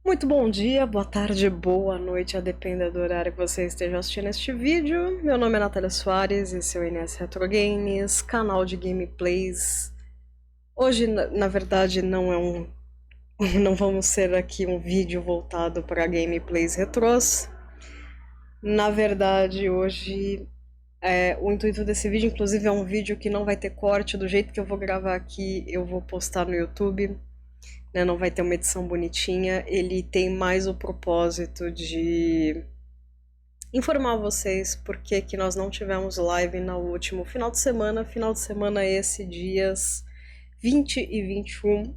Muito bom dia, boa tarde, boa noite, a depender do horário que você esteja assistindo este vídeo. Meu nome é Natália Soares, esse é o INS Retro Games, canal de gameplays. Hoje, na verdade, não é um... não vamos ser aqui um vídeo voltado para gameplays retrôs. Na verdade, hoje, o intuito desse vídeo, inclusive, é um vídeo que não vai ter corte, do jeito que eu vou gravar aqui, eu vou postar no YouTube. Né, não vai ter uma edição bonitinha, ele tem mais o propósito de informar vocês por que nós não tivemos live no último final de semana esse, dias 20 e 21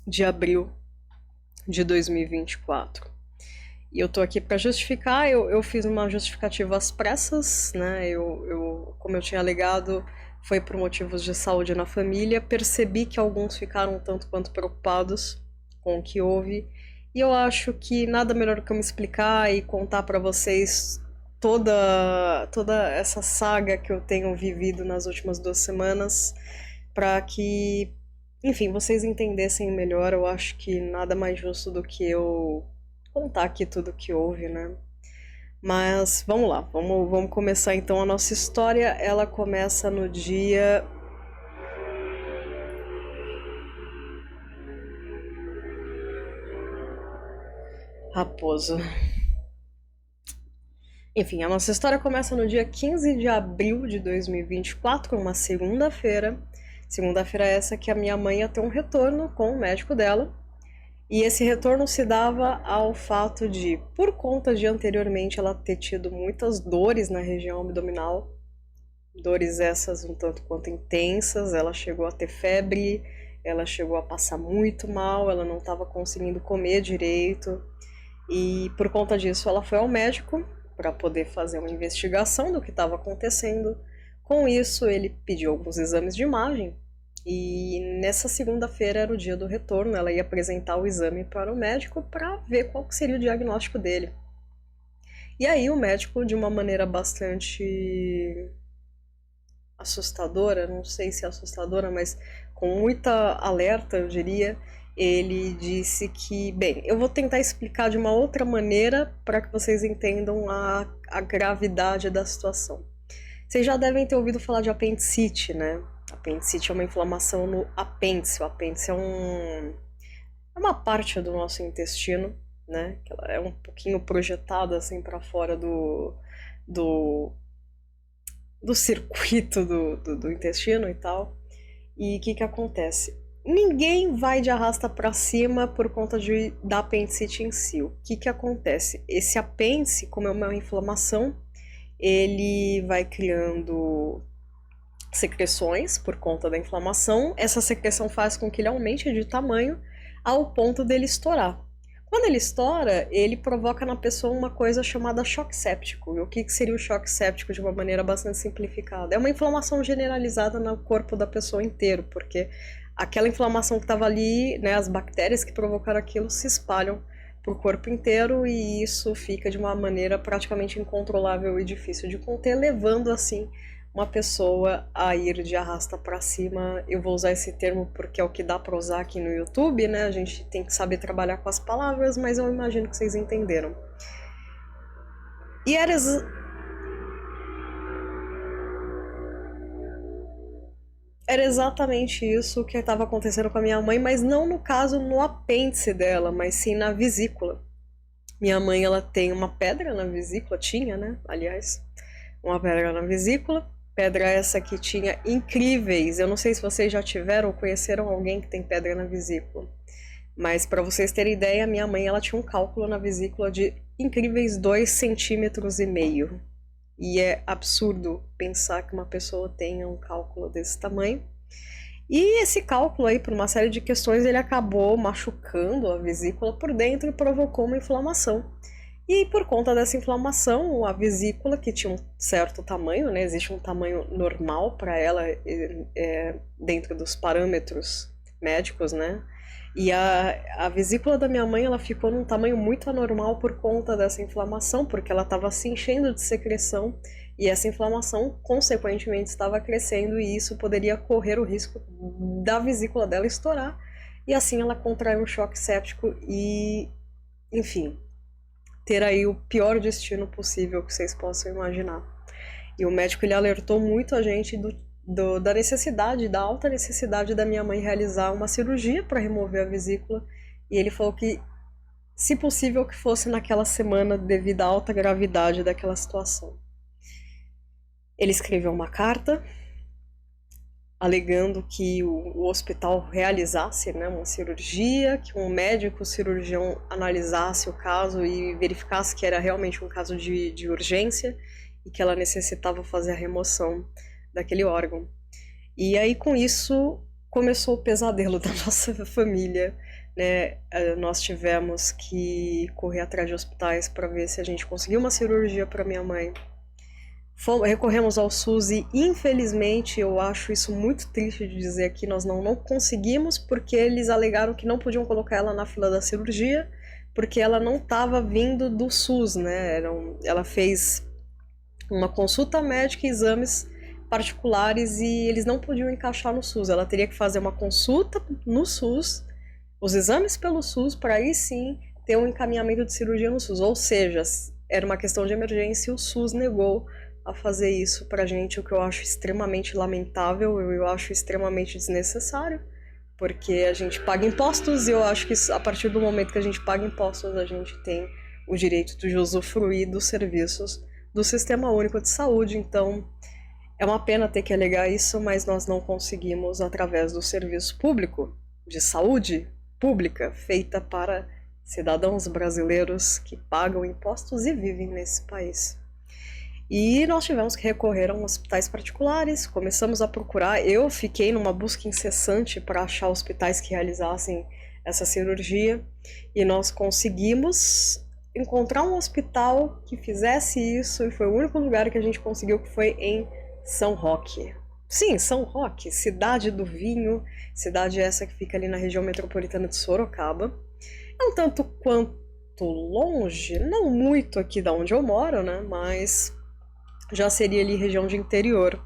de abril de 2024. E eu tô aqui para justificar, eu fiz uma justificativa às pressas, né, como eu tinha alegado, foi por motivos de saúde na família. Percebi que alguns ficaram um tanto quanto preocupados com o que houve, e eu acho que nada melhor do que eu me explicar e contar para vocês toda essa saga que eu tenho vivido nas últimas 2 semanas, para que, enfim, vocês entendessem melhor. Eu acho que nada mais justo do que eu contar aqui tudo o que houve, né? Mas vamos lá, vamos começar então a nossa história. Ela começa no dia... Raposo. Enfim, a nossa história começa no dia 15 de abril de 2024, uma segunda-feira. Segunda-feira essa que a minha mãe ia ter um retorno com o médico dela. E esse retorno se dava ao fato de, por conta de anteriormente ela ter tido muitas dores na região abdominal, dores essas um tanto quanto intensas, ela chegou a ter febre, ela chegou a passar muito mal, ela não estava conseguindo comer direito, e por conta disso ela foi ao médico para poder fazer uma investigação do que estava acontecendo. Com isso, ele pediu alguns exames de imagem, e nessa segunda-feira era o dia do retorno. Ela ia apresentar o exame para o médico para ver qual seria o diagnóstico dele. E aí o médico, de uma maneira bastante assustadora, não sei se é assustadora, mas com muita alerta, eu diria, ele disse que, bem, eu vou tentar explicar de uma outra maneira para que vocês entendam a gravidade da situação. Vocês já devem ter ouvido falar de apendicite, né? Apendicite é uma inflamação no apêndice. O apêndice é uma parte do nosso intestino, né? Que ela é um pouquinho projetada assim para fora do, do circuito do intestino e tal. E o que acontece? Ninguém vai de arrasta para cima por conta da apendicite em si. O que acontece? Esse apêndice, como é uma inflamação, ele vai criando secreções por conta da inflamação. Essa secreção faz com que ele aumente de tamanho ao ponto dele estourar. Quando ele estoura, ele provoca na pessoa uma coisa chamada choque séptico. E o que seria o choque séptico de uma maneira bastante simplificada? É uma inflamação generalizada no corpo da pessoa inteiro, porque aquela inflamação que estava ali, né, as bactérias que provocaram aquilo se espalham para o corpo inteiro, e isso fica de uma maneira praticamente incontrolável e difícil de conter, levando assim uma pessoa a ir de arrasta para cima. Eu vou usar esse termo porque é o que dá para usar aqui no YouTube, né? A gente tem que saber trabalhar com as palavras, mas eu imagino que vocês entenderam. E era exatamente isso que estava acontecendo com a minha mãe, mas não no caso no apêndice dela, mas sim na vesícula. Minha mãe, ela tem uma pedra na vesícula, tinha, né? Aliás, uma pedra na vesícula. Pedra essa que tinha incríveis. Eu não sei se vocês já tiveram ou conheceram alguém que tem pedra na vesícula. Mas para vocês terem ideia, minha mãe, ela tinha um cálculo na vesícula de incríveis 2,5 cm. E é absurdo pensar que uma pessoa tenha um cálculo desse tamanho. E esse cálculo aí, por uma série de questões, ele acabou machucando a vesícula por dentro e provocou uma inflamação. E por conta dessa inflamação, a vesícula, que tinha um certo tamanho, né, existe um tamanho normal para ela, dentro dos parâmetros médicos, né, e a vesícula da minha mãe, ela ficou num tamanho muito anormal por conta dessa inflamação, porque ela estava se enchendo de secreção, e essa inflamação, consequentemente, estava crescendo, e isso poderia correr o risco da vesícula dela estourar, e assim ela contraiu um choque séptico e enfim, ter aí o pior destino possível que vocês possam imaginar. E o médico ele alertou muito a gente da necessidade, da alta necessidade da minha mãe realizar uma cirurgia para remover a vesícula. E ele falou que, se possível, que fosse naquela semana devido à alta gravidade daquela situação. Ele escreveu uma carta alegando que o hospital realizasse, né, uma cirurgia, que um médico cirurgião analisasse o caso e verificasse que era realmente um caso de urgência e que ela necessitava fazer a remoção daquele órgão. E aí, com isso, começou o pesadelo da nossa família, né? Nós tivemos que correr atrás de hospitais para ver se a gente conseguiu uma cirurgia para minha mãe. Recorremos ao SUS e, infelizmente, eu acho isso muito triste de dizer aqui, nós não conseguimos porque eles alegaram que não podiam colocar ela na fila da cirurgia porque ela não estava vindo do SUS, né? Ela fez uma consulta médica e exames particulares e eles não podiam encaixar no SUS. Ela teria que fazer uma consulta no SUS, os exames pelo SUS, para aí sim ter um encaminhamento de cirurgia no SUS. Ou seja, era uma questão de emergência e o SUS negou a fazer isso pra gente, o que eu acho extremamente lamentável, eu acho extremamente desnecessário, porque a gente paga impostos e eu acho que a partir do momento que a gente paga impostos, a gente tem o direito de usufruir dos serviços do Sistema Único de Saúde. Então, é uma pena ter que alegar isso, mas nós não conseguimos através do serviço público de saúde pública feita para cidadãos brasileiros que pagam impostos e vivem nesse país. E nós tivemos que recorrer a hospitais particulares, começamos a procurar, eu fiquei numa busca incessante para achar hospitais que realizassem essa cirurgia, e nós conseguimos encontrar um hospital que fizesse isso, e foi o único lugar que a gente conseguiu, que foi em São Roque. Sim, São Roque, cidade do vinho, cidade essa que fica ali na região metropolitana de Sorocaba. É um tanto quanto longe, não muito aqui da onde eu moro, né, mas já seria ali região de interior.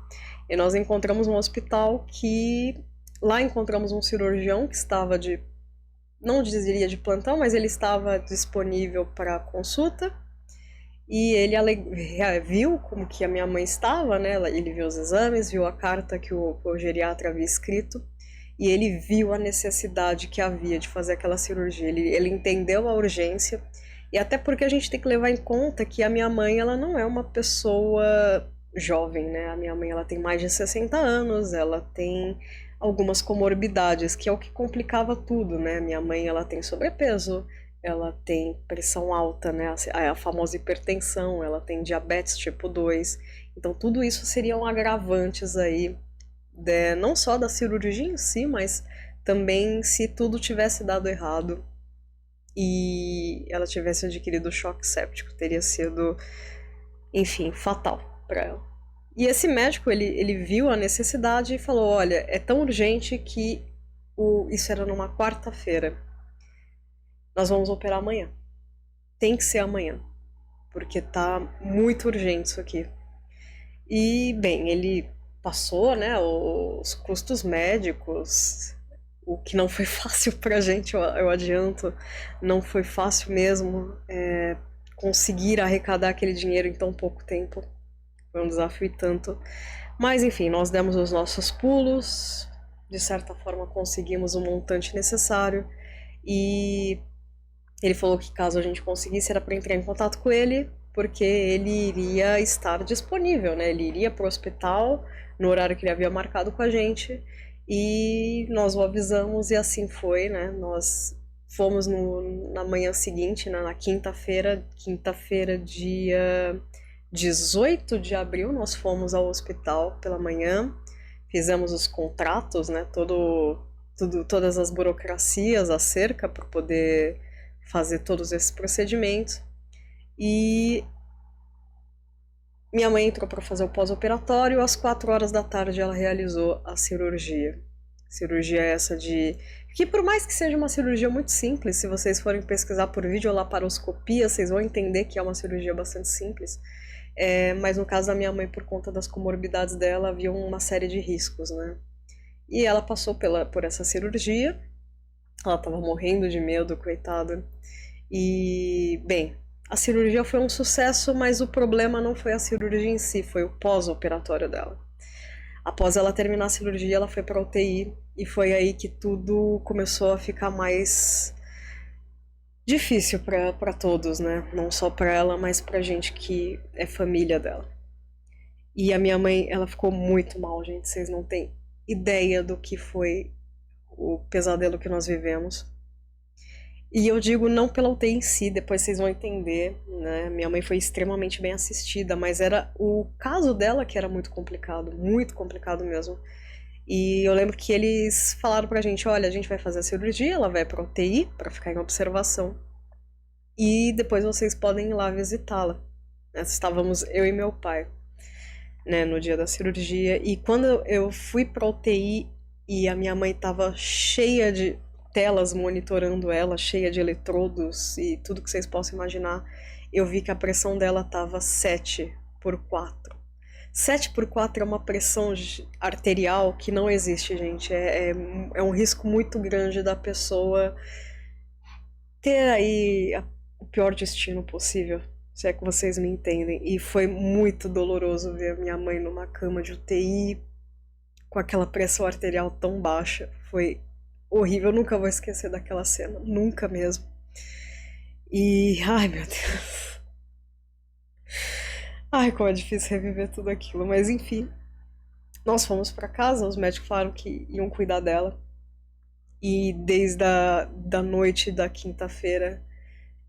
E nós encontramos um hospital que... Lá encontramos um cirurgião que estava não diria de plantão, mas ele estava disponível para consulta. E ele viu como que a minha mãe estava, né? Ele viu os exames, viu a carta que o geriatra havia escrito. E ele viu a necessidade que havia de fazer aquela cirurgia. Ele entendeu a urgência. E até porque a gente tem que levar em conta que a minha mãe, ela não é uma pessoa jovem, né? A minha mãe, ela tem mais de 60 anos, ela tem algumas comorbidades, que é o que complicava tudo, né? Minha mãe, ela tem sobrepeso, ela tem pressão alta, né? A famosa hipertensão, ela tem diabetes tipo 2. Então, tudo isso seriam agravantes aí, não só da cirurgia em si, mas também se tudo tivesse dado errado e ela tivesse adquirido choque séptico, teria sido, enfim, fatal para ela. E esse médico, ele viu a necessidade e falou, olha, é tão urgente que isso era numa quarta-feira. Nós vamos operar amanhã. Tem que ser amanhã, porque tá muito urgente isso aqui. E, bem, ele passou, né, os custos médicos, o que não foi fácil pra gente, eu adianto, não foi fácil mesmo conseguir arrecadar aquele dinheiro em tão pouco tempo. Foi um desafio e tanto. Mas, enfim, nós demos os nossos pulos, de certa forma conseguimos o montante necessário, e ele falou que caso a gente conseguisse era para entrar em contato com ele, porque ele iria estar disponível, né? Ele iria para o hospital no horário que ele havia marcado com a gente, e nós o avisamos e assim foi, né? Nós fomos na manhã seguinte, né? Na quinta-feira, dia 18 de abril, nós fomos ao hospital pela manhã, fizemos os contratos, né? Todas as burocracias acerca para poder fazer todos esses procedimentos. E minha mãe entrou para fazer o pós-operatório, às 4 horas da tarde ela realizou a cirurgia. Cirurgia essa que por mais que seja uma cirurgia muito simples, se vocês forem pesquisar por videolaparoscopia, vocês vão entender que é uma cirurgia bastante simples. Mas no caso da minha mãe, por conta das comorbidades dela, havia uma série de riscos, né? E ela passou por essa cirurgia, ela estava morrendo de medo, coitada. E, bem, a cirurgia foi um sucesso, mas o problema não foi a cirurgia em si, foi o pós-operatório dela. Após ela terminar a cirurgia, ela foi para UTI e foi aí que tudo começou a ficar mais difícil para todos, né? Não só para ela, mas pra gente que é família dela. E a minha mãe, ela ficou muito mal, gente. Vocês não têm ideia do que foi o pesadelo que nós vivemos. E eu digo não pela UTI em si, depois vocês vão entender, né? Minha mãe foi extremamente bem assistida, mas era o caso dela que era muito complicado mesmo. E eu lembro que eles falaram pra gente, olha, a gente vai fazer a cirurgia, ela vai pra UTI pra ficar em observação. E depois vocês podem ir lá visitá-la. Estávamos eu e meu pai, né, no dia da cirurgia. E quando eu fui pra UTI e a minha mãe estava cheia de telas monitorando ela, cheia de eletrodos e tudo que vocês possam imaginar, eu vi que a pressão dela estava 7/4. 7/4 é uma pressão arterial que não existe, gente. É um risco muito grande da pessoa ter aí o pior destino possível, se é que vocês me entendem. E foi muito doloroso ver a minha mãe numa cama de UTI com aquela pressão arterial tão baixa. Foi horrível, eu nunca vou esquecer daquela cena, nunca mesmo. E, ai meu Deus. Ai, como é difícil reviver tudo aquilo, mas enfim. Nós fomos pra casa, os médicos falaram que iam cuidar dela. E desde a da noite da quinta-feira,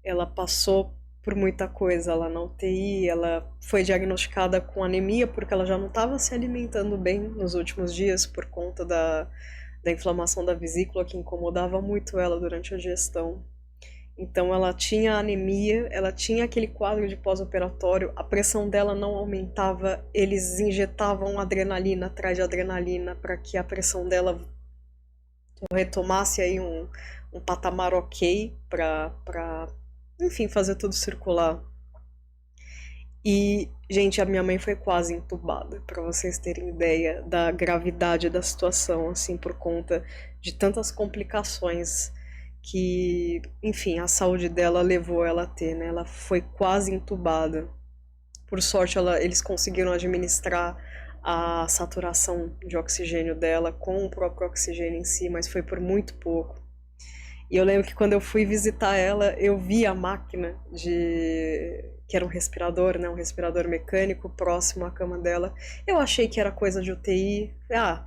ela passou por muita coisa lá na UTI, ela foi diagnosticada com anemia porque ela já não estava se alimentando bem nos últimos dias por conta da inflamação da vesícula que incomodava muito ela durante a gestão. Então ela tinha anemia, ela tinha aquele quadro de pós-operatório, a pressão dela não aumentava, eles injetavam adrenalina atrás de adrenalina para que a pressão dela retomasse aí um patamar ok para, enfim, fazer tudo circular. E, gente, a minha mãe foi quase entubada, para vocês terem ideia da gravidade da situação, assim, por conta de tantas complicações que, enfim, a saúde dela levou ela a ter, né? Ela foi quase entubada. Por sorte, eles conseguiram administrar a saturação de oxigênio dela com o próprio oxigênio em si, mas foi por muito pouco. E eu lembro que quando eu fui visitar ela, eu vi a máquina que era um respirador, né, um respirador mecânico próximo à cama dela. Eu achei que era coisa de UTI,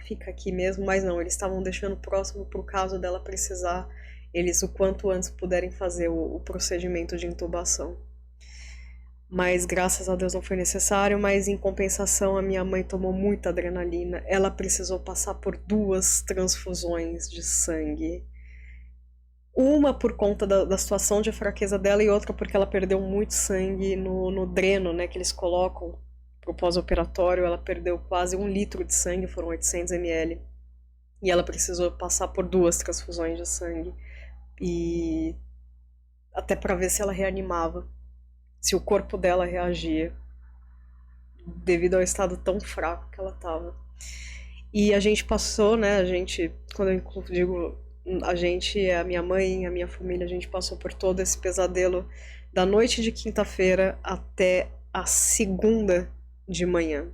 fica aqui mesmo, mas não, eles estavam deixando próximo pro caso dela precisar, eles o quanto antes puderem fazer o procedimento de intubação. Mas graças a Deus não foi necessário, mas em compensação a minha mãe tomou muita adrenalina. Ela precisou passar por 2 transfusões de sangue. Uma por conta da situação de fraqueza dela e outra porque ela perdeu muito sangue no dreno, né, que eles colocam pro pós-operatório. Ela perdeu quase 1 litro de sangue, foram 800 ml. E ela precisou passar por 2 transfusões de sangue. E até para ver se ela reanimava, se o corpo dela reagia, devido ao estado tão fraco que ela estava. E a gente passou, né, quando eu digo a gente, a minha mãe, a minha família, a gente passou por todo esse pesadelo da noite de quinta-feira até a segunda de manhã.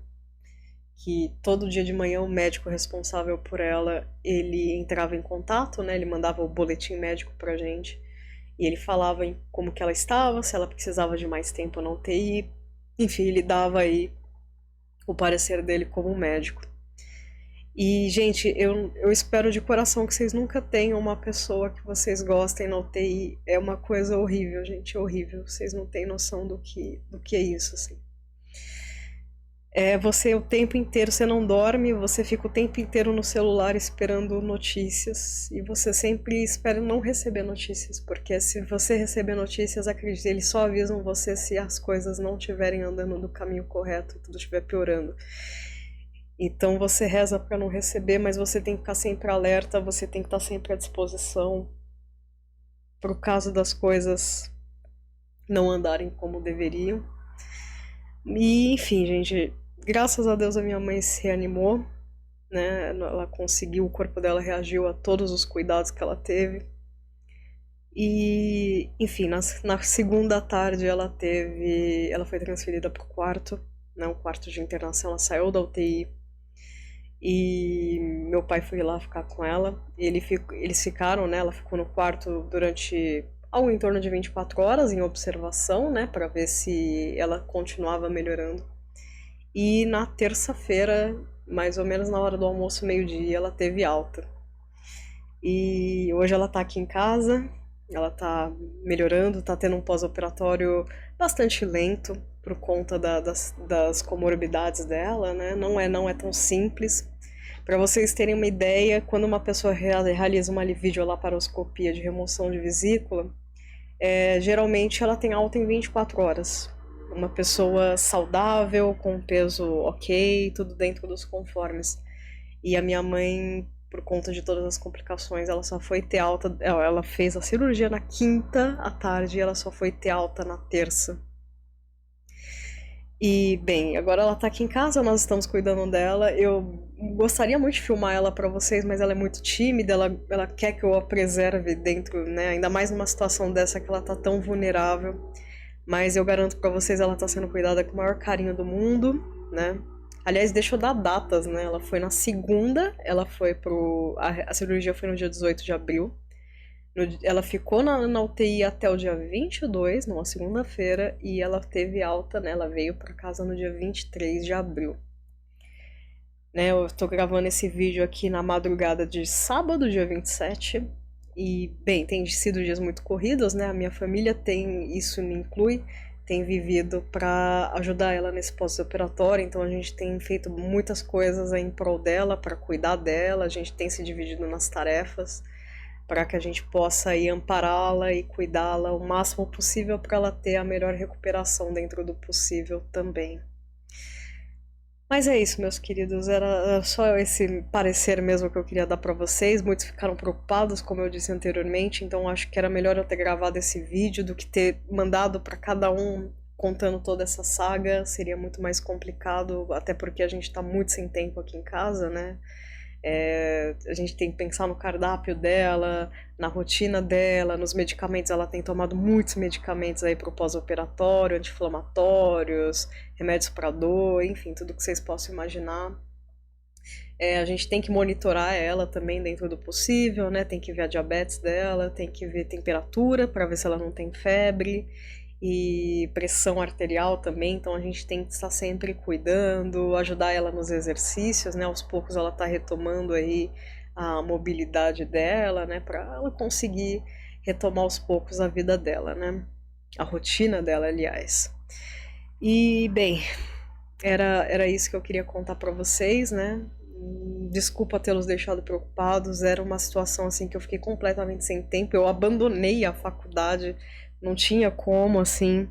Que todo dia de manhã o médico responsável por ela, ele entrava em contato, né, ele mandava o boletim médico pra gente. E ele falava em como que ela estava, se ela precisava de mais tempo na UTI. Enfim, ele dava aí o parecer dele como médico. E, gente, eu espero de coração que vocês nunca tenham uma pessoa que vocês gostem na UTI. É uma coisa horrível, gente, horrível. Vocês não têm noção do que é isso, assim. Você o tempo inteiro, você não dorme, você fica o tempo inteiro no celular esperando notícias e você sempre espera não receber notícias, porque se você receber notícias, acredite, eles só avisam você se as coisas não estiverem andando no caminho correto e tudo estiver piorando. Então você reza para não receber, mas você tem que ficar sempre alerta, você tem que estar sempre à disposição para o caso das coisas não andarem como deveriam. E enfim, gente, graças a Deus a minha mãe se reanimou, né? Ela conseguiu, o corpo dela reagiu a todos os cuidados que ela teve. E, enfim, na segunda tarde ela foi transferida para o quarto, né, o quarto de internação, ela saiu da UTI e meu pai foi lá ficar com ela. Eles ficaram, né, ela ficou no quarto durante algo em torno de 24 horas em observação, né, para ver se ela continuava melhorando. E na terça-feira, mais ou menos na hora do almoço, meio-dia, ela teve alta. E hoje ela tá aqui em casa, ela tá melhorando, tá tendo um pós-operatório bastante lento por conta das comorbidades dela, né? Não é tão simples. Para vocês terem uma ideia, quando uma pessoa realiza uma videolaparoscopia de remoção de vesícula, geralmente ela tem alta em 24 horas. Uma pessoa saudável, com peso ok, tudo dentro dos conformes. E a minha mãe, por conta de todas as complicações, ela só foi ter alta. Ela fez a cirurgia na quinta à tarde e ela só foi ter alta na terça. E, bem, agora ela tá aqui em casa, nós estamos cuidando dela. Eu gostaria muito de filmar ela pra vocês, mas ela é muito tímida, ela quer que eu a preserve dentro, né? Ainda mais numa situação dessa que ela tá tão vulnerável. Mas eu garanto pra vocês, ela tá sendo cuidada com o maior carinho do mundo, né? Aliás, deixa eu dar datas, né? Ela foi na segunda, ela foi pro. A cirurgia foi no dia 18 de abril. Ela ficou na UTI até o dia 22, numa segunda-feira, e ela teve alta, né? Ela veio pra casa no dia 23 de abril. Né, eu tô gravando esse vídeo aqui na madrugada de sábado, dia 27. E, bem, tem sido dias muito corridos, né? A minha família tem, isso me inclui, tem vivido para ajudar ela nesse pós-operatório, então a gente tem feito muitas coisas aí em prol dela, para cuidar dela, a gente tem se dividido nas tarefas para que a gente possa aí ampará-la e cuidá-la o máximo possível para ela ter a melhor recuperação dentro do possível também. Mas é isso, meus queridos, era só esse parecer mesmo que eu queria dar para vocês. Muitos ficaram preocupados, como eu disse anteriormente, então acho que era melhor eu ter gravado esse vídeo do que ter mandado para cada um contando toda essa saga. Seria muito mais complicado, até porque a gente tá muito sem tempo aqui em casa, né? A gente tem que pensar no cardápio dela, na rotina dela, nos medicamentos. Ela tem tomado muitos medicamentos aí para o pós-operatório, anti-inflamatórios, remédios para dor, enfim, tudo que vocês possam imaginar. A gente tem que monitorar ela também dentro do possível, né? Tem que ver a diabetes dela, tem que ver temperatura para ver se ela não tem febre e pressão arterial também, então a gente tem que estar sempre cuidando, ajudar ela nos exercícios, né? Aos poucos ela está retomando aí a mobilidade dela, né? Para ela conseguir retomar aos poucos a vida dela, né? A rotina dela, aliás. E, bem, era isso que eu queria contar para vocês, né? Desculpa tê-los deixado preocupados, era uma situação assim que eu fiquei completamente sem tempo, eu abandonei a faculdade, não tinha como, assim,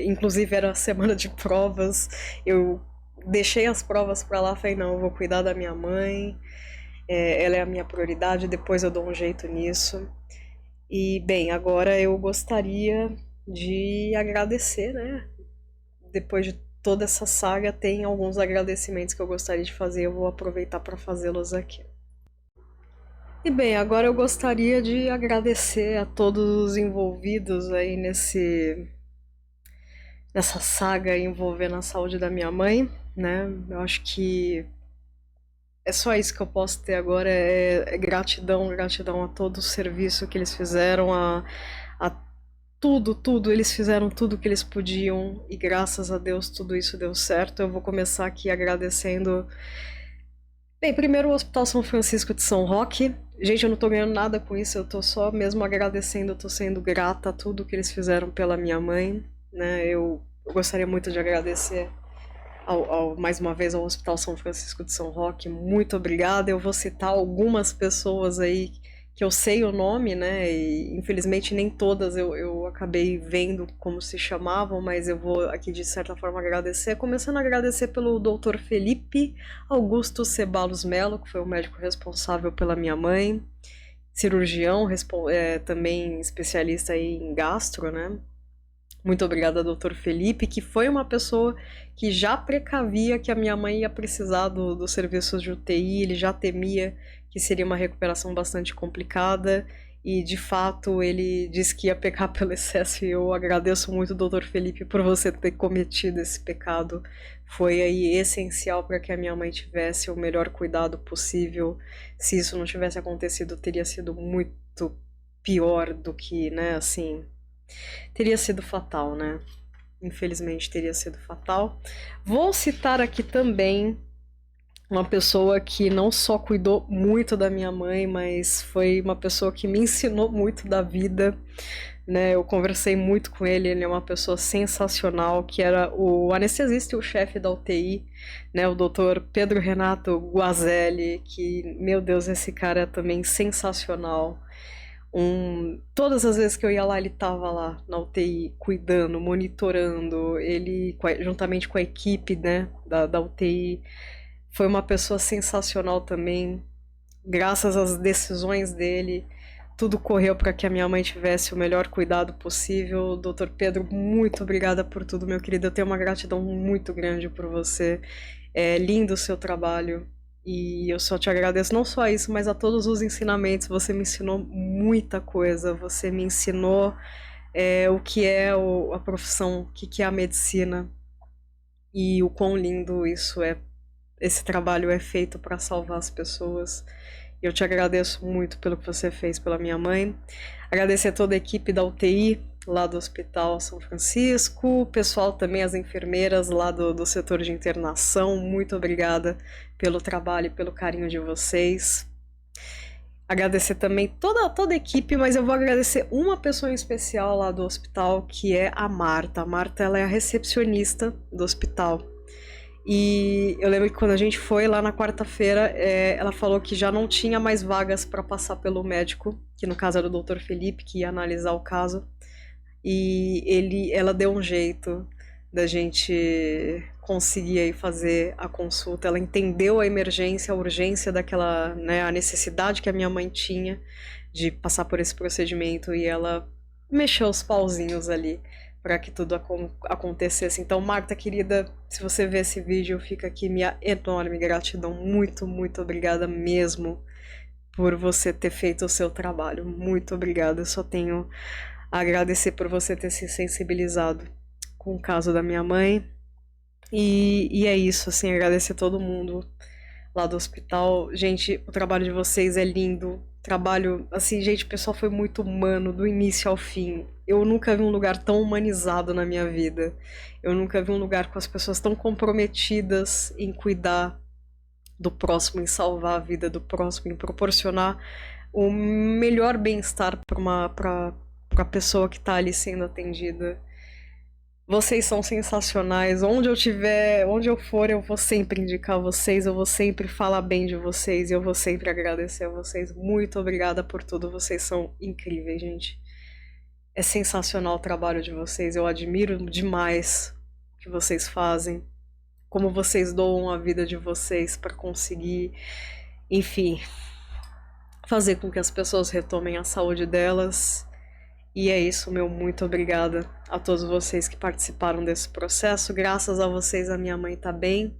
inclusive era semana de provas, eu deixei as provas pra lá, falei, não, eu vou cuidar da minha mãe, ela é a minha prioridade, depois eu dou um jeito nisso. E, bem, agora eu gostaria de agradecer, né, depois de toda essa saga, tem alguns agradecimentos que eu gostaria de fazer, eu vou aproveitar para fazê-los aqui. E bem, agora eu gostaria de agradecer a todos os envolvidos aí nessa saga envolvendo a saúde da minha mãe, né? Eu acho que é só isso que eu posso ter agora, é gratidão, gratidão a todo o serviço que eles fizeram, a tudo, eles fizeram tudo o que eles podiam e graças a Deus tudo isso deu certo. Eu vou começar aqui agradecendo. Bem, primeiro o Hospital São Francisco de São Roque. Gente, eu não tô ganhando nada com isso, eu tô só mesmo agradecendo, eu tô sendo grata a tudo que eles fizeram pela minha mãe, né? Eu gostaria muito de agradecer mais uma vez ao Hospital São Francisco de São Roque. Muito obrigada. Eu vou citar algumas pessoas aí que eu sei o nome, né? E infelizmente nem todas eu acabei vendo como se chamavam, mas eu vou aqui de certa forma agradecer. Começando a agradecer pelo Dr. Felipe Augusto Ceballos Melo, que foi o médico responsável pela minha mãe, cirurgião, também especialista aí em gastro, né? Muito obrigada, Dr. Felipe, que foi uma pessoa que já precavia que a minha mãe ia precisar dos serviços de UTI, ele já temia que seria uma recuperação bastante complicada e de fato ele disse que ia pecar pelo excesso e eu agradeço muito, doutor Felipe, por você ter cometido esse pecado. Foi aí essencial para que a minha mãe tivesse o melhor cuidado possível. Se isso não tivesse acontecido, teria sido muito pior do que, né, assim, teria sido fatal, né? Infelizmente teria sido fatal. Vou citar aqui também uma pessoa que não só cuidou muito da minha mãe, mas foi uma pessoa que me ensinou muito da vida, né? Eu conversei muito com ele, ele é uma pessoa sensacional, que era o anestesista e o chefe da UTI, né? O doutor Pedro Renato Guazelli, que, meu Deus, esse cara é também sensacional. Todas as vezes que eu ia lá, ele estava lá na UTI, cuidando, monitorando, ele, juntamente com a equipe, né, da UTI, foi uma pessoa sensacional também. Graças às decisões dele, tudo correu para que a minha mãe tivesse o melhor cuidado possível. Doutor Pedro, muito obrigada por tudo, meu querido. Eu tenho uma gratidão muito grande por você. É lindo o seu trabalho. E eu só te agradeço não só isso, mas a todos os ensinamentos. Você me ensinou muita coisa. Você me ensinou o que é a profissão, o que é a medicina. E o quão lindo isso é. Esse trabalho é feito para salvar as pessoas. Eu te agradeço muito pelo que você fez pela minha mãe. Agradecer a toda a equipe da UTI, lá do Hospital São Francisco, o pessoal também, as enfermeiras lá do setor de internação. Muito obrigada pelo trabalho e pelo carinho de vocês. Agradecer também toda a equipe, mas eu vou agradecer uma pessoa em especial lá do hospital, que é a Marta. A Marta, ela é a recepcionista do hospital. E eu lembro que quando a gente foi lá na quarta-feira, ela falou que já não tinha mais vagas para passar pelo médico, que no caso era o Dr. Felipe, que ia analisar o caso. E ela deu um jeito da gente conseguir aí fazer a consulta. Ela entendeu a emergência, a urgência daquela, né, a necessidade que a minha mãe tinha de passar por esse procedimento e ela mexeu os pauzinhos ali para que tudo acontecesse. Então, Marta, querida, se você ver esse vídeo, fica aqui minha enorme gratidão. Muito, muito obrigada mesmo por você ter feito o seu trabalho. Muito obrigada. Eu só tenho a agradecer por você ter se sensibilizado com o caso da minha mãe. E é isso, assim, agradecer a todo mundo lá do hospital. Gente, o trabalho de vocês é lindo. Trabalho, assim, gente, o pessoal foi muito humano do início ao fim. Eu nunca vi um lugar tão humanizado na minha vida. Eu nunca vi um lugar com as pessoas tão comprometidas em cuidar do próximo, em salvar a vida do próximo, em proporcionar o melhor bem-estar para a pessoa que está ali sendo atendida. Vocês são sensacionais. Onde eu tiver, onde eu for, eu vou sempre indicar vocês, eu vou sempre falar bem de vocês e eu vou sempre agradecer a vocês. Muito obrigada por tudo. Vocês são incríveis, gente. É sensacional o trabalho de vocês. Eu admiro demais o que vocês fazem, como vocês doam a vida de vocês para conseguir, enfim, fazer com que as pessoas retomem a saúde delas. E é isso, meu muito obrigada a todos vocês que participaram desse processo. Graças a vocês a minha mãe tá bem.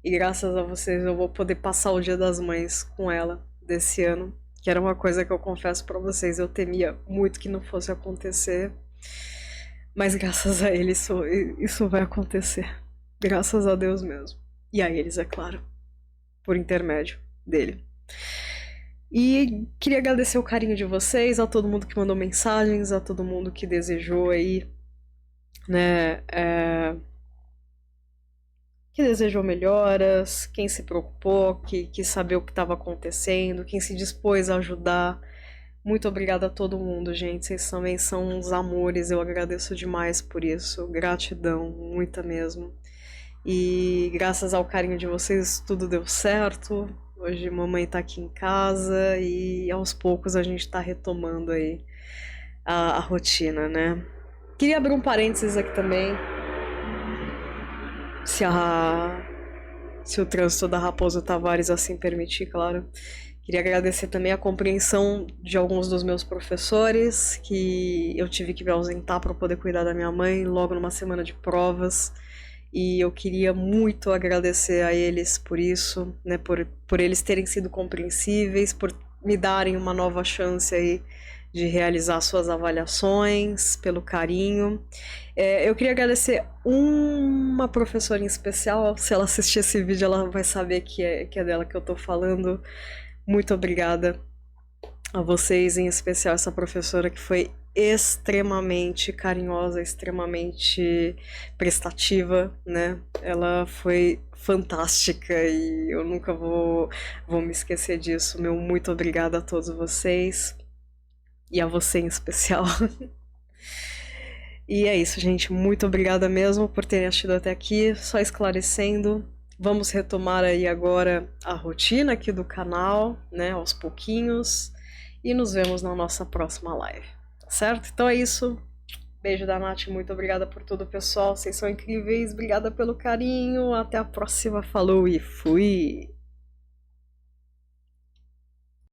E graças a vocês eu vou poder passar o Dia das Mães com ela desse ano. Que era uma coisa que eu confesso pra vocês, eu temia muito que não fosse acontecer. Mas graças a ele isso vai acontecer. Graças a Deus mesmo. E a eles, é claro. Por intermédio dele. E queria agradecer o carinho de vocês, a todo mundo que mandou mensagens, a todo mundo que desejou aí, né, que desejou melhoras, quem se preocupou, que quis saber o que estava acontecendo, quem se dispôs a ajudar. Muito obrigada a todo mundo, gente, vocês também são uns amores, eu agradeço demais por isso, gratidão, muita mesmo. E graças ao carinho de vocês tudo deu certo. Hoje mamãe tá aqui em casa e aos poucos a gente tá retomando aí a rotina, né? Queria abrir um parênteses aqui também. Se o trânsito da Raposo Tavares assim permitir, claro. Queria agradecer também a compreensão de alguns dos meus professores, que eu tive que me ausentar para poder cuidar da minha mãe logo numa semana de provas. E eu queria muito agradecer a eles por isso, né, por eles terem sido compreensíveis, por me darem uma nova chance aí de realizar suas avaliações, pelo carinho. Eu queria agradecer uma professora em especial. Se ela assistir esse vídeo, ela vai saber que é dela que eu tô falando. Muito obrigada a vocês, em especial essa professora que foi extremamente carinhosa, extremamente prestativa, né? Ela foi fantástica e eu nunca vou me esquecer disso. Meu muito obrigada a todos vocês e a você em especial. E é isso, gente. Muito obrigada mesmo por terem assistido até aqui. Só esclarecendo, vamos retomar aí agora a rotina aqui do canal, né? Aos pouquinhos. E nos vemos na nossa próxima live, tá certo? Então é isso. Beijo da Nath, muito obrigada por tudo, pessoal. Vocês são incríveis. Obrigada pelo carinho. Até a próxima. Falou e fui!